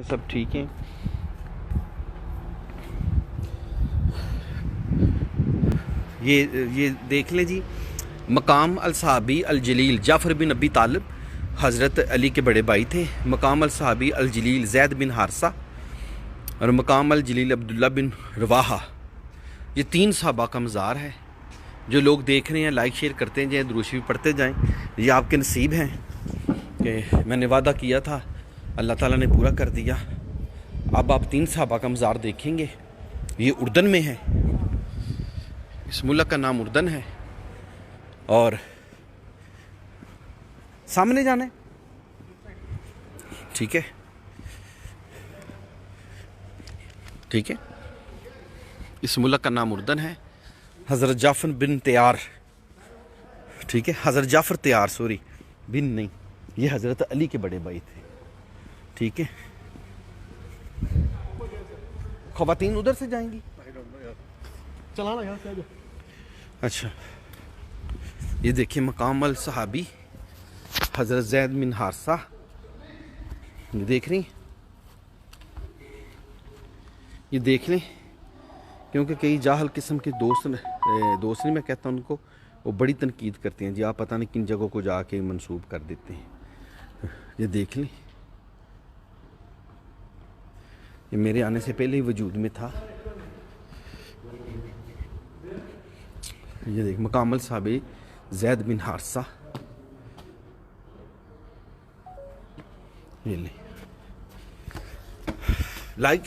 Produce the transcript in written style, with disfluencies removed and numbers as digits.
सब ठीक हैं। ये देख लें जी, मकाम अल सहाबी अल जलील जाफ़र बिन अबी तालिब हज़रत अली के बड़े भाई थे। मकाम अल सहाबी अल जलील ज़ैद बिन हारसा और मकाम अल जलील अब्दुल्ला बिन रवाहा, ये 3 सहाबा का मज़ार है। जो लोग देख रहे हैं लाइक शेयर करते जाएँ, दुरूद शरीफ पढ़ते जाएँ। ये आपके नसीब हैं कि मैंने वादा किया था, अल्लाह ताला ने पूरा कर दिया। अब आप 3 सहाबा का मज़ार देखेंगे। ये उर्दन में है, इस मुल्क का नाम उर्दन है और सामने जाना है, ठीक है ठीक है। इस मुल्क का नाम उर्दन है। हज़रत जाफ़र बिन तैयार, ठीक है, हज़रत जाफ़र तैयार, सॉरी बिन नहीं, ये हज़रत अली के बड़े भाई थे, ठीक है। ख़वातीन उधर से जाएंगी, चलाना यहाँ से। अच्छा, ये देखिए मकाम अल सहाबी हज़रत ज़ैद बिन हारसा, ये देख रही, ये देख लें, क्योंकि कई जाहल किस्म के दोस्त नहीं मैं कहता उनको, वो बड़ी तनकीद करते हैं जी, आप पता नहीं किन जगहों को जाके मंसूब कर देते हैं। ये देख लें, ये मेरे आने से पहले ही वजूद में था। ये देख मकाम अल सहाबी ज़ैद बिन हारसा, ये ले लाइक